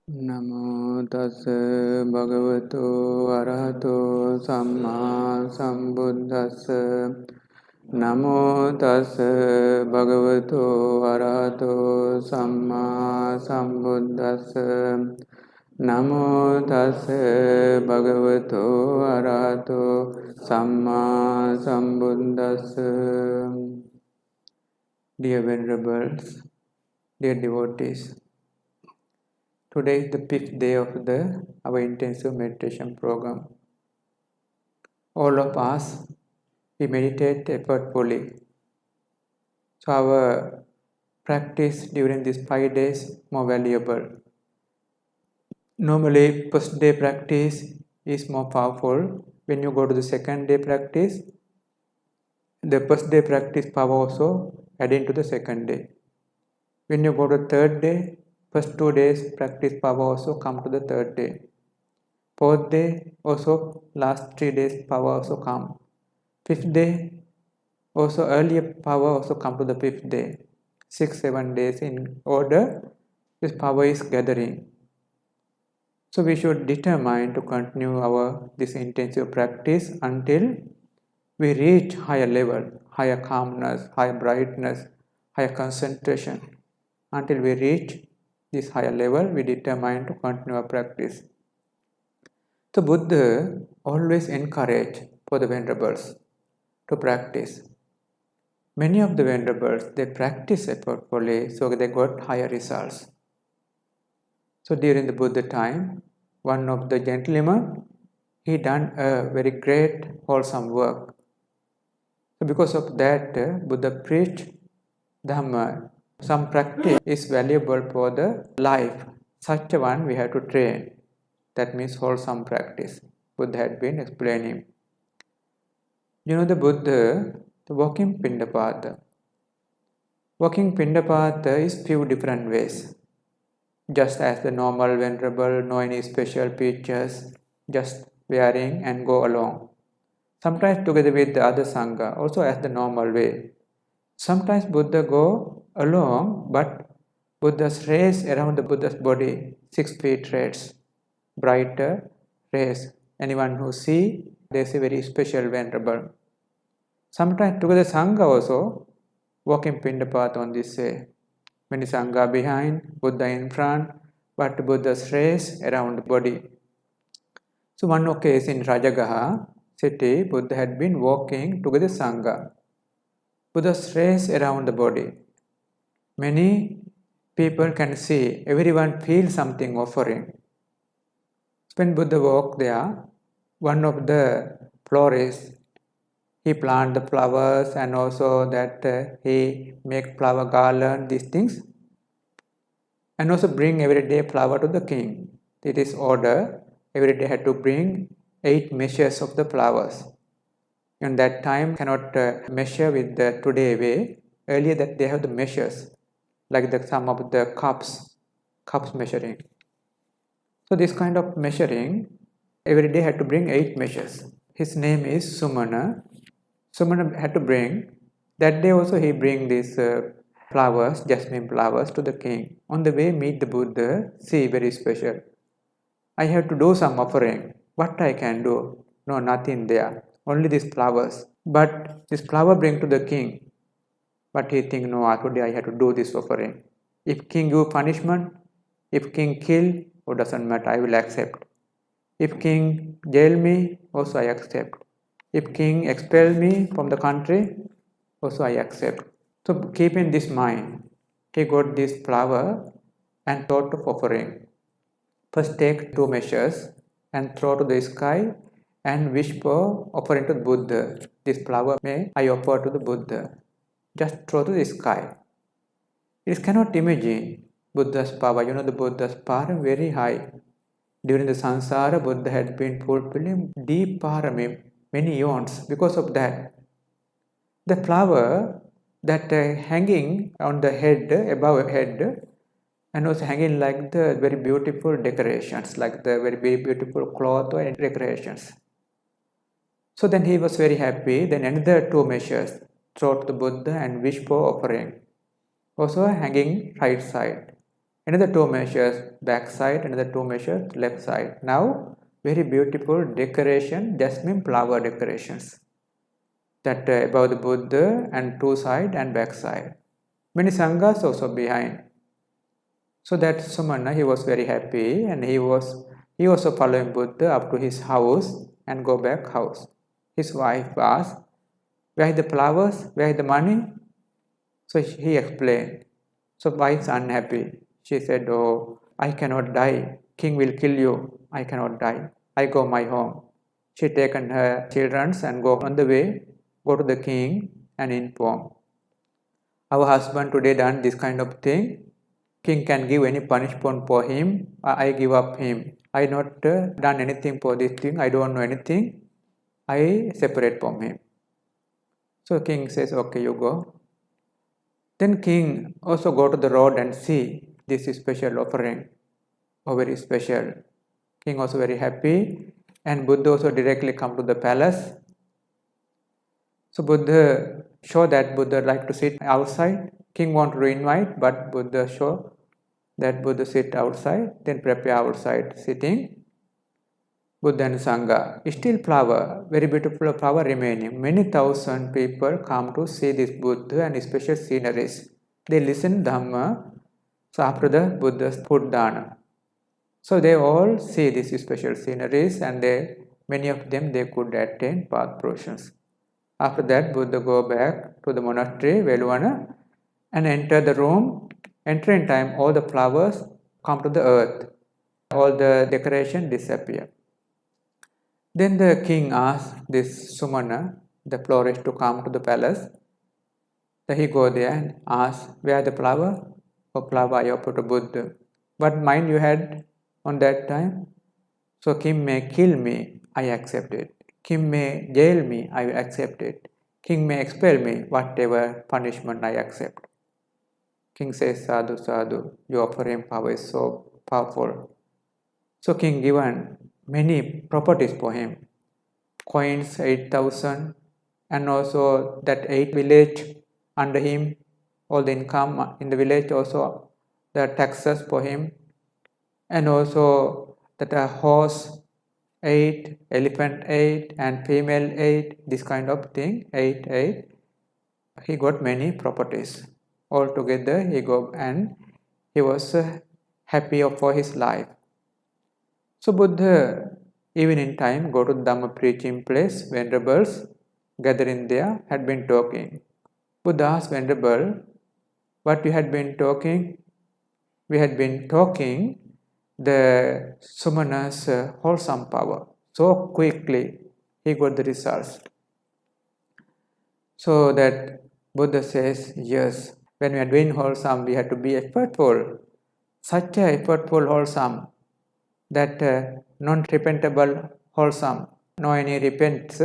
Namo tassa bhagavato arahato samma sambuddhassa. Namo tassa bhagavato arahato samma sambuddhassa. Namo tassa bhagavato arahato samma sambuddhassa. Dear venerables, dear devotees, today is the 5th day of our intensive meditation program. All of us, we meditate effortfully. So our practice during these 5 days more valuable. Normally, first day practice is more powerful. When you go to the second day practice, the first day practice power also adding to the second day. When you go to the third day, first 2 days practice power also come to the third day. Fourth day also last 3 days power also come. Fifth day also earlier power also come to the fifth day. 6-7 days in order this power is gathering. So we should determine to continue this intensive practice until we reach higher level, higher calmness, higher brightness, higher concentration. Until we reach this higher level, we determine to continue our practice. So Buddha always encouraged for the venerables to practice. Many of the venerables, they practice effortfully, so they got higher results. So during the Buddha time, one of the gentlemen, he done a very great wholesome work. So because of that, Buddha preached Dhamma. Some practice is valuable for the life. Such a one we have to train. That means wholesome practice. Buddha had been explaining. You know the Buddha, the walking Pindapata. Walking Pindapata is few different ways. Just as the normal venerable, no any special features, just wearing and go along. Sometimes together with the other Sangha, also as the normal way. Sometimes Buddha go along, but Buddha's rays around the Buddha's body, 6 feet rays, brighter rays. Anyone who see, they see very special venerable. Sometimes together Sangha also walking Pindapata on this way. Many Sangha behind, Buddha in front, but Buddha's rays around the body. So one occasion in Rajagaha city, Buddha had been walking together Sangha. Buddha's rays around the body. Many people can see, everyone feels something offering. When Buddha walked there, one of the florists, he plant the flowers and also that he make flower garland, these things. And also bring every day flower to the king. It is order, every day had to bring 8 measures of the flowers. And that time cannot measure with the today way. Earlier that they have the measures, like some of the cups measuring. So this kind of measuring, every day had to bring 8 measures. His name is Sumana. Sumana had to bring, that day also he bring these flowers, jasmine flowers to the king. On the way meet the Buddha, see very special. I have to do some offering. What I can do? No, nothing there. Only these flowers. But this flower bring to the king. But he think, no, today I have to do this offering. If king give punishment, if king kill, oh, doesn't matter, I will accept. If king jail me, also I accept. If king expel me from the country, also I accept. So keeping this mind, he got this flower and thought of offering. First take 2 measures and throw to the sky and wish for offering to the Buddha. This flower may I offer to the Buddha. Just throw to the sky. It cannot imagine Buddha's power. You know the Buddha's power very high. During the samsara, Buddha had been fulfilling deep paramim, many eons. Because of that, the flower that hanging on the head, above head, and also hanging like the very beautiful decorations, like the very beautiful cloth or decorations. So then he was very happy. Then another 2 measures, throw to the Buddha and wish for offering. Also hanging right side. Another 2 measures back side, another 2 measures left side. Now very beautiful decoration, jasmine flower decorations that above the Buddha and 2 side and back side. Many sanghas also behind. So that Sumana, he was very happy, and he also following Buddha up to his house and go back house. His wife asked, "Where is the flowers? Where is the money?" So he explained. So wife is unhappy. She said, "Oh, I cannot die. King will kill you. I cannot die. I go my home." She taken her children and go on the way, go to the king and inform. "Our husband today done this kind of thing. King can give any punishment for him. I give up him. I not done anything for this thing. I don't know anything. I separate from him." So king says, "Okay, you go." Then king also go to the road and see this is special offering, or very special. King also very happy, and Buddha also directly come to the palace. So Buddha show that Buddha like to sit outside. King want to invite, but Buddha show that Buddha sit outside, then prepare outside sitting. Buddha and Sangha. Still flower, very beautiful flower remaining. Many thousand people come to see this Buddha and special sceneries. They listen Dhamma. So after the Buddha's put dana. So they all see these special sceneries, and many of them they could attain path portions. After that, Buddha go back to the monastery, Veluvana, and enter the room. Enter in time, all the flowers come to the earth. All the decoration disappear. Then the king asked this Sumana, the florist, to come to the palace. Then he go there and ask, "Where are the flower?" "Oh, flower I offer to Buddha." "What mind you had on that time?" "So king may kill me, I accept it. King may jail me, I will accept it. King may expel me, whatever punishment I accept." King says, "Sadhu, sadhu, your offering power is so powerful." So king given many properties for him. Coins 8,000, and also that 8 village under him, all the income in the village, also the taxes for him, and also that a horse 8, elephant 8, and female 8, this kind of thing, 8. He got many properties. Altogether he go, and he was happy for his life. So Buddha evening time go to Dhamma preaching place. Venerables gathering there had been talking. Buddha asked Venerable, "What you had been talking?" "We had been talking the Sumana's wholesome power. So quickly he got the results." So that Buddha says, "Yes, when we are doing wholesome, we have to be effortful. Such a effortful wholesome, that non-repentable wholesome, no any repents,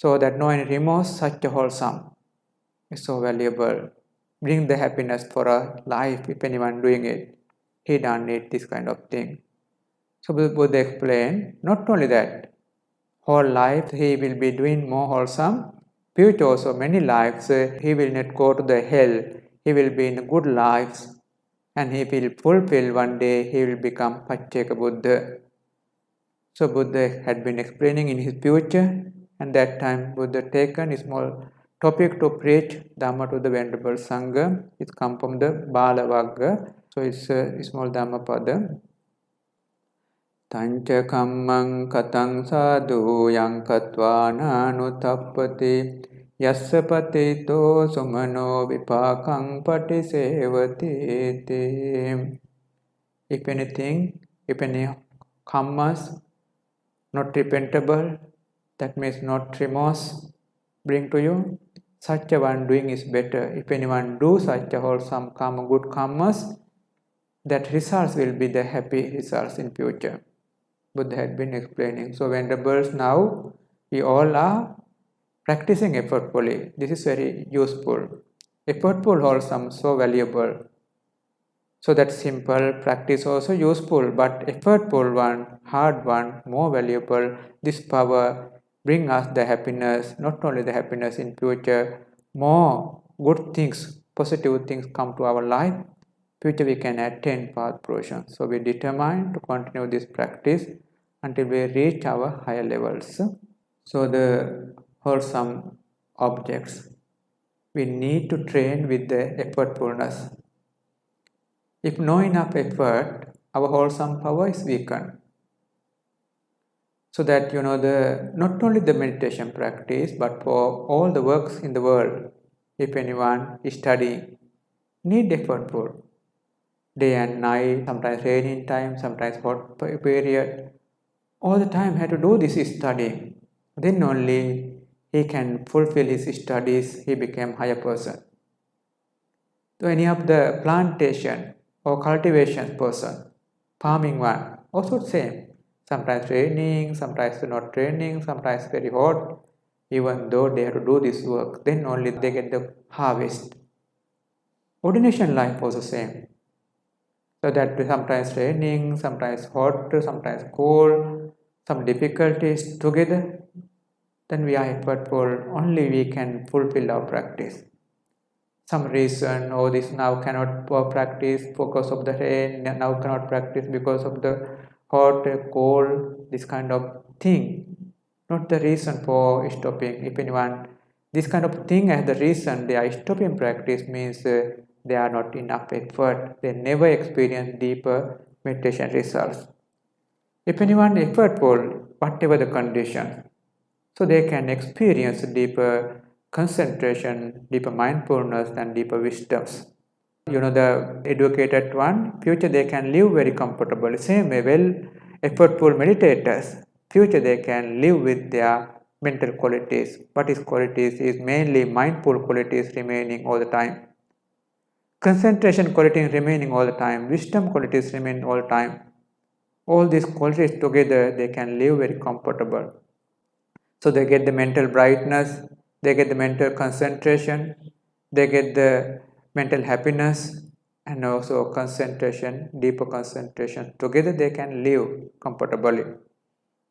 so that no any remorse, such a wholesome is so valuable. Bring the happiness for a life if anyone doing it. He don't need this kind of thing." So Buddha explained, not only that, whole life he will be doing more wholesome. Future also many lives he will not go to the hell. He will be in good lives, and he will fulfill one day. He will become Pacceka Buddha. So Buddha had been explaining in his future, and that time Buddha taken a small topic to preach Dhamma to the Venerable Sangha. It comes from the Bala Vagga. So it's a small Dhamma pada. Tañ-ca kammaṁ kataṁ sādhu yang katvā nānutappati yassa patīto sumano vipākaṁ paṭisevati. If anything, if any kammas not repentable, that means not remorse, bring to you, such a one doing is better. If anyone do such a wholesome karma, good karmas, that results will be the happy results in future. Buddha had been explaining. So venerables, now we all are practicing effortfully. This is very useful. Effortful wholesome, so valuable. So that simple practice also useful, but effortful one, hard one, more valuable. This power bring us the happiness, not only the happiness in future, more good things, positive things come to our life. future we can attain path fruition. So we determine to continue this practice until we reach our higher levels. So the wholesome objects, we need to train with the effortfulness. If no enough effort, our wholesome power is weakened. So that not only the meditation practice, but for all the works in the world, if anyone is studying, need effortful. Day and night, sometimes raining time, sometimes hot period, all the time have to do this studying. Then only he can fulfill his studies, he became higher person. So any of the plantation or cultivation person, farming one, also same. Sometimes raining, sometimes not raining, sometimes very hot. Even though they have to do this work, then only they get the harvest. Ordination life also same. So that sometimes raining, sometimes hot, sometimes cold, some difficulties together, then we are effortful, only we can fulfill our practice. Some reason, this now cannot practice because of the rain, now cannot practice because of the hot, cold, this kind of thing. Not the reason for stopping. If anyone, this kind of thing as the reason they are stopping practice means they are not enough effort. They never experience deeper meditation results. If anyone effortful, whatever the condition, so they can experience deeper concentration, deeper mindfulness and deeper wisdoms. The educated one, future they can live very comfortably. Same way, effortful meditators, future they can live with their mental qualities. What is qualities is mainly mindful qualities remaining all the time. Concentration qualities remaining all the time. Wisdom qualities remain all the time. All these qualities together, they can live very comfortable. So they get the mental brightness, they get the mental concentration, they get the mental happiness and also concentration, deeper concentration. Together they can live comfortably.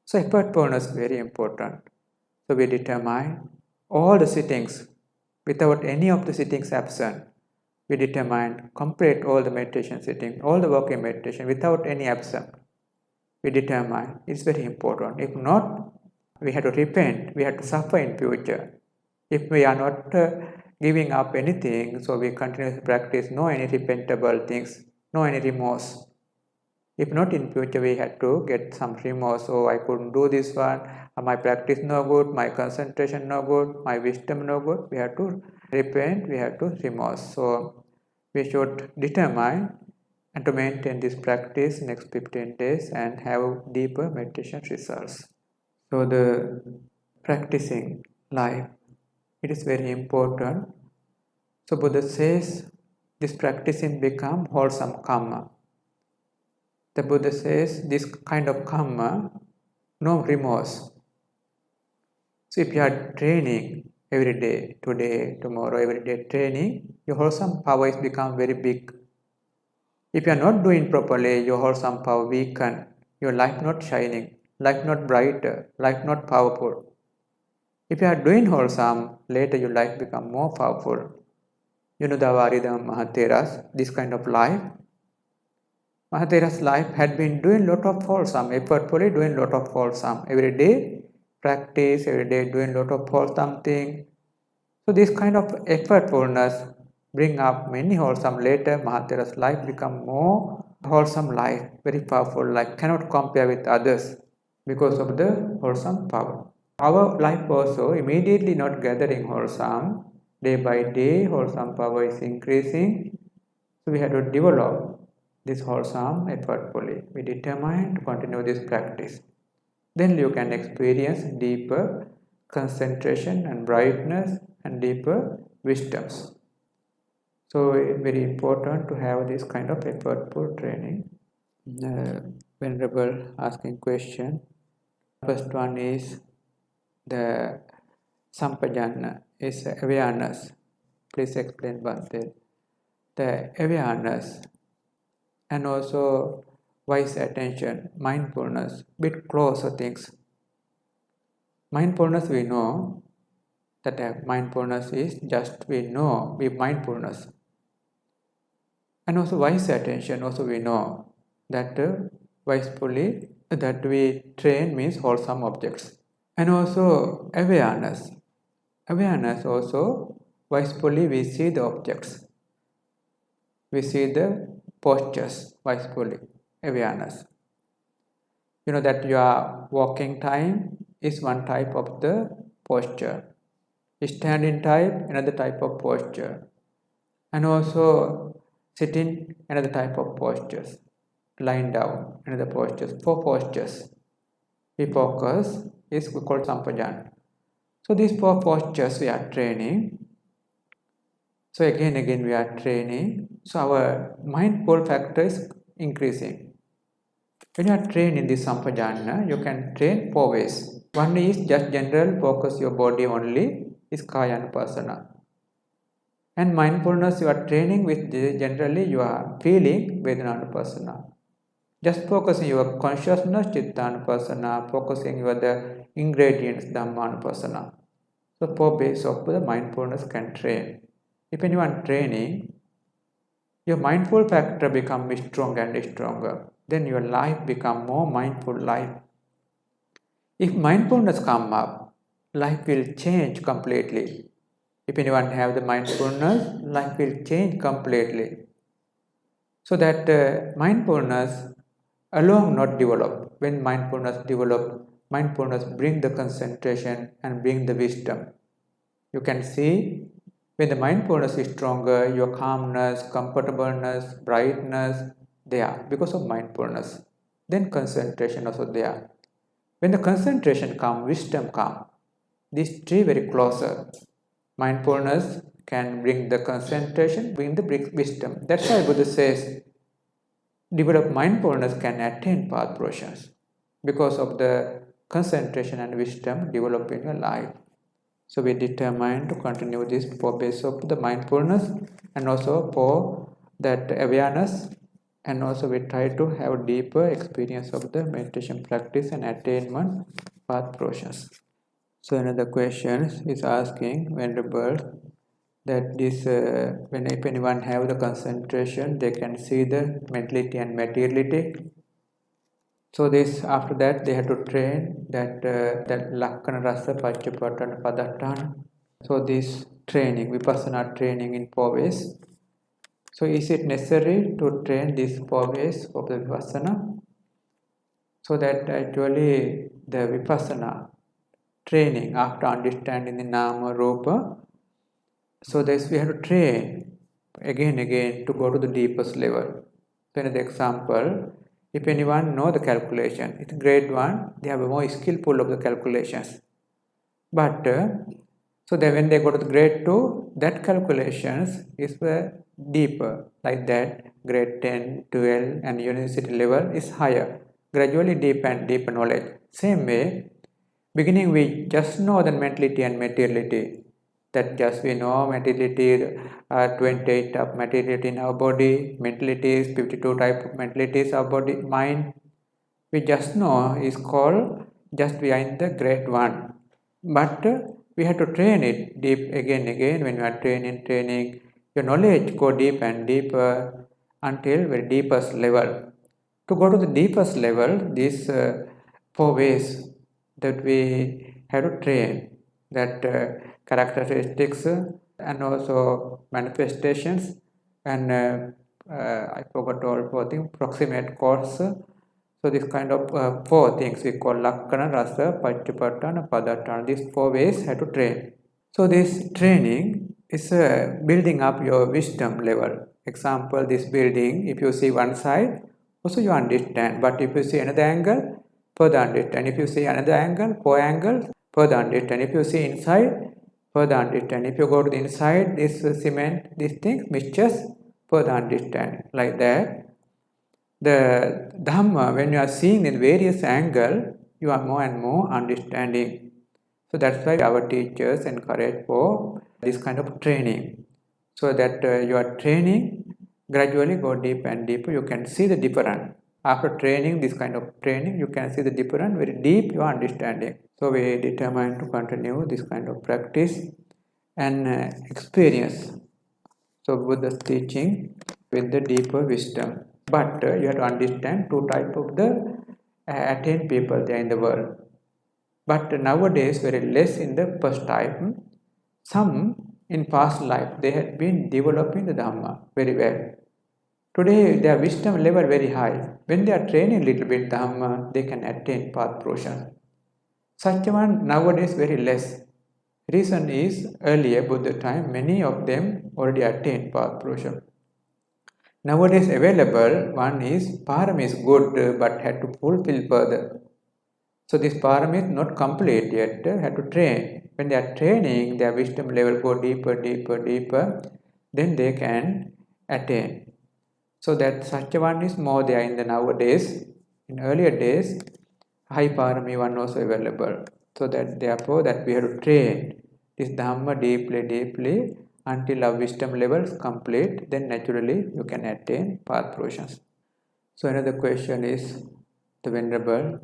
So effortfulness is very important. So we determine all the sittings without any of the sittings absent. We determine complete all the meditation sitting, all the walking meditation without any absent. We determine it's very important. If not, we have to repent, we have to suffer in future. If we are not giving up anything, so we continue to practice, no any repentable things, no any remorse. If not, in future we have to get some remorse. Oh, I couldn't do this one, my practice no good, my concentration no good, my wisdom no good. We have to repent, we have to remorse. So we should determine and to maintain this practice next 15 days and have deeper meditation results. So the practicing life, it is very important. So Buddha says this practicing become wholesome kamma. The Buddha says this kind of kamma, no remorse. So if you are training every day, today, tomorrow, every day training, your wholesome power is become very big. If you are not doing properly, your wholesome power weaken, your life not shining, life not brighter, life not powerful. If you are doing wholesome, later your life become more powerful. The MahāThera's, this kind of life. MahāThera's life had been doing lot of wholesome, effortfully doing lot of wholesome. Every day practice, every day doing lot of wholesome thing. So this kind of effortfulness bring up many wholesome. Later MahāThera's life become more wholesome life, very powerful life, cannot compare with others because of the wholesome power. Our life also immediately not gathering wholesome. Day by day wholesome power is increasing. So we have to develop this wholesome effortfully. We determine to continue this practice. Then you can experience deeper concentration and brightness and deeper wisdoms. So it's very important to have this kind of effortful training. Venerable asking question. First one is the sampajana is awareness. Please explain Bhante. The awareness and also wise attention, mindfulness, bit closer things. Mindfulness we know that mindfulness is just we know, we mindfulness. And also wise attention, also we know that wisely that we train means wholesome objects. And also awareness. Awareness also, wisely we see the objects. We see the postures wisely, awareness. You know that your walking time is one type of the posture. Standing type, another type of posture. And also sitting, another type of postures. Lying down, another postures. 4 postures. We focus is called sampajana. So these 4 postures we are training. So again we are training. So our mindful factor is increasing. When you are trained in this sampajana, you can train 4 ways. One is just general focus your body only, is kaya-anupassana. And mindfulness you are training with generally you are feeling vedana-anupassana. Just focusing your consciousness, chitta-anupassana, focusing your the ingredients, Dhamma-anupassana. So 4 ways of the mindfulness can train. If anyone training, your mindful factor becomes stronger and stronger. Then your life become more mindful life. If mindfulness come up, life will change completely. If anyone have the mindfulness, life will change completely. So that mindfulness alone not develop. When mindfulness develop, mindfulness bring the concentration and bring the wisdom. You can see when the mindfulness is stronger, your calmness, comfortableness, brightness, they are because of mindfulness. Then concentration also there. When the concentration come, wisdom come. These 3 very closer. Mindfulness can bring the concentration, bring the wisdom. That's why Buddha says, develop mindfulness can attain path process because of the concentration and wisdom develop in your life. So we determine to continue this 4 ways of the mindfulness and also for that awareness, and also we try to have deeper experience of the meditation practice and attainment path process. So another question is asking, Venerable, that this when if anyone have the concentration, they can see the mentality and materiality. So this after that they have to train that that lakkana rasa paccuppattana padatthana. So this training, vipassana training in 4 ways. So is it necessary to train these 4 ways of the vipassana? So that actually the vipassana training after understanding the nama rupa, so this we have to train again to go to the deepest level. So in the example, if anyone know the calculation, it's grade 1, they have a more skillful of the calculations. But so that when they go to the grade 2, that calculations is deeper, like that grade 10, 12 and university level is higher, gradually deeper and deeper knowledge. Same way, beginning we just know the mentality and materiality, that just we know materiality, 28 type of materiality in our body, mentalities, 52 type of mentalities our body, mind, we just know is called just behind the grade 1. But we have to train it deep again when you are training, your knowledge go deep and deeper until very deepest level. To go to the deepest level, these 4 ways that we have to train, that characteristics and also manifestations and I forgot all 4 things, proximate cause. So this kind of 4 things we call lakkana, rasa, paccuppattana, padatthana. These 4 ways have to train. So this training is building up your wisdom level. Example, this building, if you see one side, also you understand. But if you see another angle, further understand. If you see another angle, 4 angles, further understand. If you see inside, further understand. If you go to the inside, this cement, these things, mixtures, further understand. Like that. The Dhamma, when you are seeing in various angles, you are more and more understanding. So that's why our teachers encourage for this kind of training. So that you are training, gradually go deep and deeper, you can see the difference. After training, this kind of training, you can see the difference, very deep your understanding. So we determine to continue this kind of practice and experience. So Buddha's teaching with the deeper wisdom. But you have to understand two types of the attained people there in the world. But nowadays very less in the first type. Some in past life they had been developing the Dhamma very well. Today their wisdom level very high. When they are training a little bit Dhamma, they can attain path portion. Such one nowadays very less. Reason is earlier Buddha time many of them already attained path portion. Nowadays available one is param is good but had to fulfill further. So this param is not complete yet, had to train. When they are training, their wisdom level go deeper, then they can attain. So that such one is more there in the nowadays. In earlier days, high parami one was available. So that therefore that we have to train this Dhamma deeply until our wisdom level is complete, then naturally you can attain path portions. So another question is the Venerable.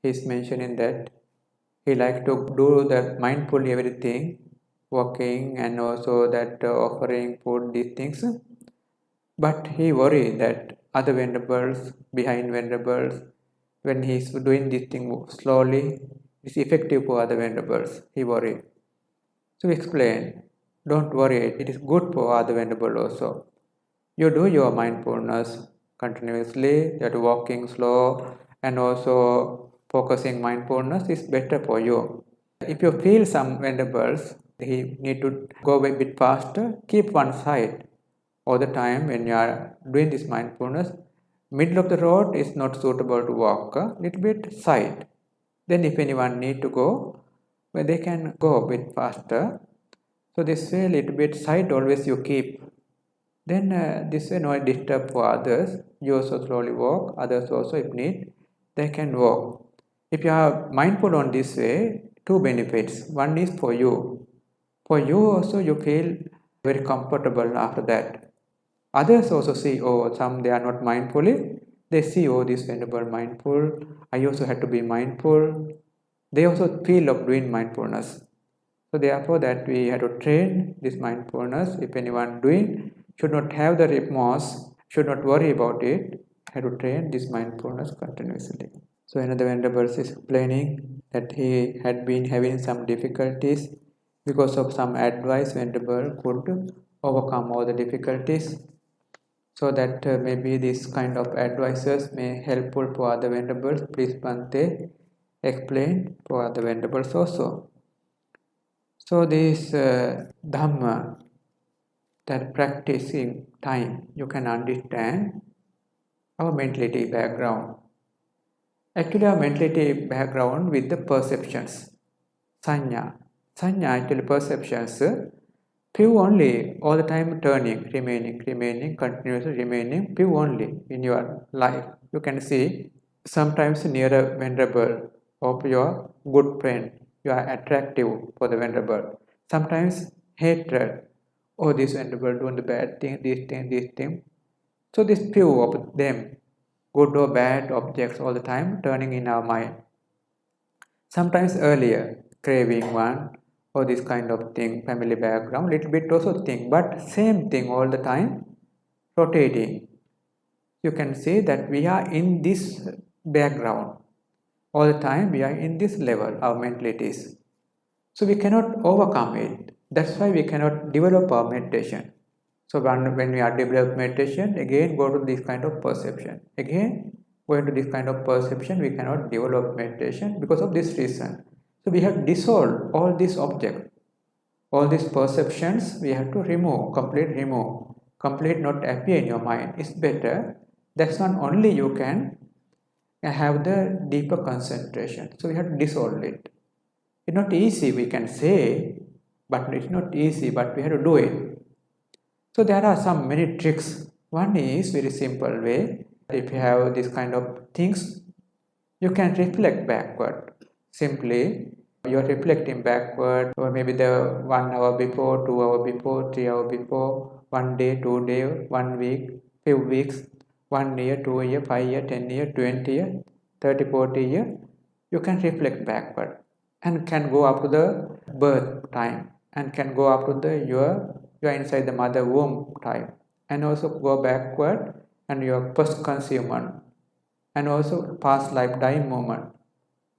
He is mentioning that he like to do that mindfully everything, walking and also that offering food, these things. But he worried that other venerables, behind venerables, when he is doing this thing slowly, it's effective for other venerables. He worried. So we explain, don't worry, it is good for other venerable also. You do your mindfulness continuously, you are walking slow and also focusing mindfulness is better for you. If you feel some venerables, he need to go a bit faster, keep one side. All the time when you are doing this mindfulness, middle of the road is not suitable to walk, a little bit side. Then if anyone need to go, well, they can go a bit faster. So this way little bit side always you keep. Then this way no disturb for others. You also slowly walk, others also if need, they can walk. If you are mindful on this way, two benefits. One is for you. For you also you feel very comfortable after that. Others also see, oh, some they are not mindfully. They see, oh, this venerable mindful. I also have to be mindful. They also feel of doing mindfulness. So therefore that we have to train this mindfulness. If anyone doing, should not have the remorse, should not worry about it, have to train this mindfulness continuously. So another venerable is explaining that he had been having some difficulties because of some advice venerable could overcome all the difficulties. So that maybe this kind of advices may helpful for other venerables. Please Bhante explain for other venerables also. So this Dhamma, that practicing time, you can understand our mentality background. Actually our mentality background with the perceptions, Sañña. Sañña actually perceptions, few only, all the time turning, remaining, continuously remaining, few only in your life. You can see sometimes near a venerable of your good friend, you are attractive for the venerable. Sometimes hatred, oh this venerable doing the bad thing, this thing. So this few of them, good or bad objects all the time turning in our mind. Sometimes earlier, craving one, or this kind of thing, family background, little bit also thing, but same thing all the time, rotating. You can see that we are in this background. All the time we are in this level, our mentalities. So we cannot overcome it. That's why we cannot develop our meditation. So when we are developing meditation, again go to this kind of perception. Again, going to this kind of perception, we cannot develop meditation because of this reason. So we have dissolved all these objects. All these perceptions we have to remove, complete not appear in your mind. It's better. That's not only you can have the deeper concentration. So we have to dissolve it. It's not easy, we can say, but it's not easy, but we have to do it. So there are many tricks. One is very simple way. If you have this kind of things, you can reflect backward. Simply, you are reflecting backward, or maybe the 1 hour before, 2 hours before, 3 hours before, 1 day, 2 days, 1 week, few weeks, 1 year, 2 year, 5 year, 10 year, 20 year, 30, 40 year. You can reflect backward and can go up to the birth time and can go up to the you are inside the mother womb time. and also go backward and your post-concealment, and also past life dying moment.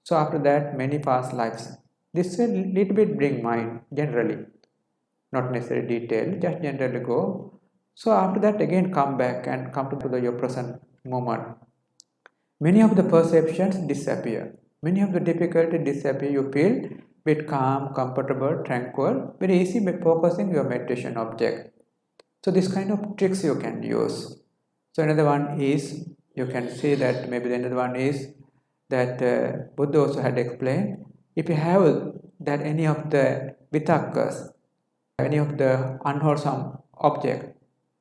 So after that, many past lives. This will little bit bring mind generally, not necessarily detail, just generally go. So after that again come back and come to your present moment. Many of the perceptions disappear. Many of the difficulties disappear. You feel bit calm, comfortable, tranquil, very easy by focusing your meditation object. So this kind of tricks you can use. So another one is, you can see that maybe another one is that Buddha also had explained, if you have that any of the vipākaṁ, any of the unwholesome object,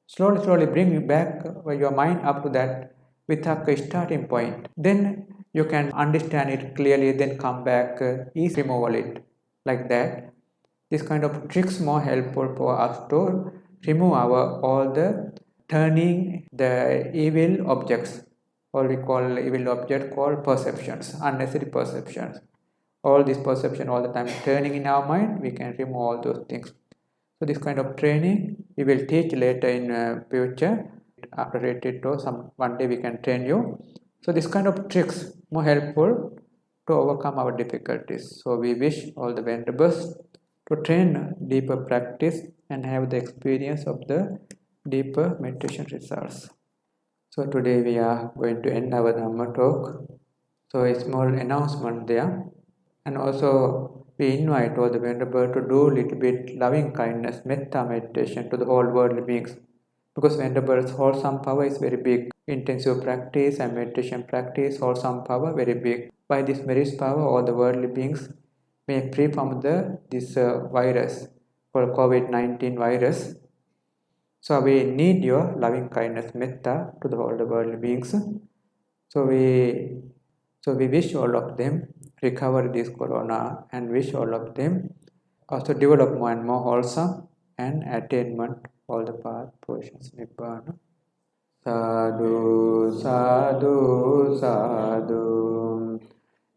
slowly bring back your mind up to that vipākaṁ starting point. Then you can understand it clearly, then come back, easily remove it like that. This kind of tricks more helpful for us to remove all the turning the evil objects, or we call evil object called perceptions, unnecessary perceptions. All this perception all the time turning in our mind, we can remove all those things. So this kind of training we will teach later in future. After retreat or one day we can train you. So this kind of tricks more helpful to overcome our difficulties. So we wish all the venerables to train deeper practice and have the experience of the deeper meditation results. So today we are going to end our Dhamma talk. So a small announcement there. And also we invite all the venerable to do little bit loving kindness, metta meditation to the whole world beings. Because venerables wholesome power is very big. Intensive practice and meditation practice, wholesome power very big. By this merit power, all the worldly beings may free from this virus called COVID-19 virus. So we need your loving kindness, metta to the whole worldly beings. So we wish all of them recover this corona, and wish all of them also develop more and more wholesome and attainment all the path portions nibbana. Sādhu, sādhu, sādhu.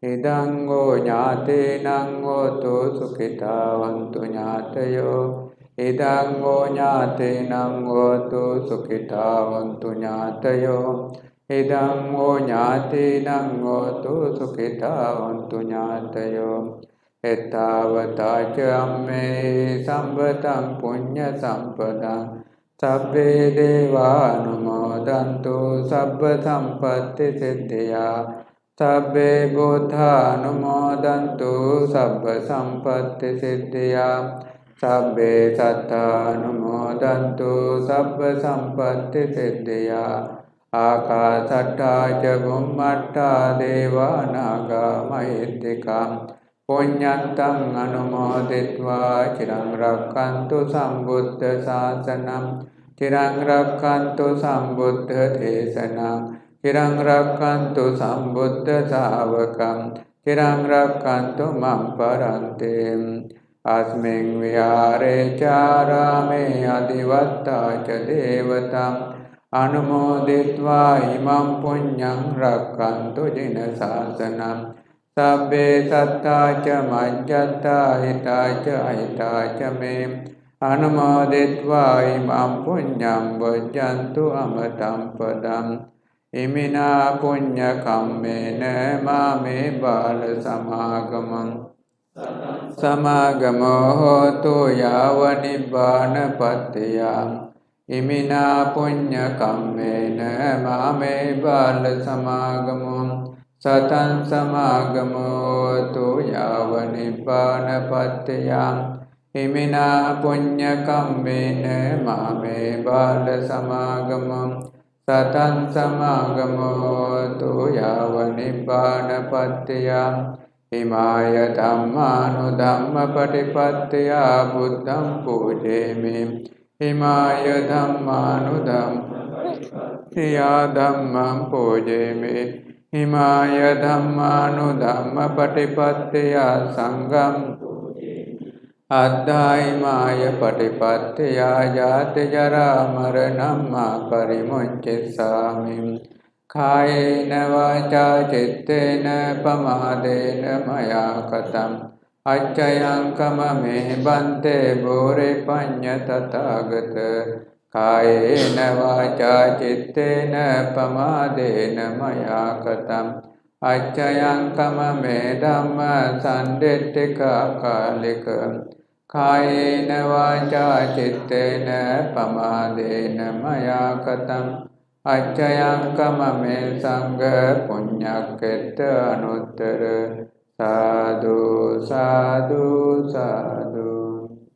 Idang go ñāte nang gotu sukhitāvantu ñātayo. Idang go ñāte nang gotu sukhitāvantu ñātayo. Idang go ñāte nang gotu sukhitāvantu ñātayo. Ettavata ca amme sambatam punya sampadam. Sabbe deva anumodantu sabba sampatti siddhya. Sabbe buddha anumodantu sabba sampatti siddhya. Sabbe sattva anumodantu sabba sampatti siddhya. Akasatta ca bhummatta deva naga mahittikam. Puñyantam anumoditva cirang rakkantu sambuddha sāsanam. Cirang rakkantu sambuddha desanam. Cirang rakkantu sambuddha sāvakam. Cirang rakkantu mam parantim. Asming vihāre cārāme adivattā ca devatam. Anumoditva imam puñyam rakkantu jina sāsanam. Sabbe sattā ca majjatā hitā ca ahitā ca me. Anumoditva imam puñyam vajjantu amatam padam. Imina puñya kammena mame bala samāgamam. Samāgamo hotu yāva nibbāna pattiyam. Imina puñya kammena mame bala samāgamam. Sataṁ samāgamo tu yāva nibbāna pattiyam. Imina puñya kammena mame bala samāgamam. Sataṁ samāgamo tu yāva nibbāna pattiyam. Imāya dhammānu dhamma patipattiyā buddhaṁ pūjēmi. Imāya dhammānu dhamma patipattiyā dhammam pūjēmi. Imāya dhammānu dhamma patipattiyā sangham. Addhā imāya patipattiyā jāti jarā maranam mā parimuñcissāmi. Kāyena vācā cittena pamādena maya katam. Accayaṁ kamame bante bore pañña tathāgata. කායේන වාචා චිත්තේන පමාදේන මයා කතං අච්චයං කමමේ ධම්ම සම්දෙට්ඨිකා කාලික කායේන වාචා චිත්තේන පමාදේන මයා කතං අච්චයං කමමේ සංඝ පුඤ්ඤක්ඛෙත්ත අනුත්තර සාදු සාදු සාදු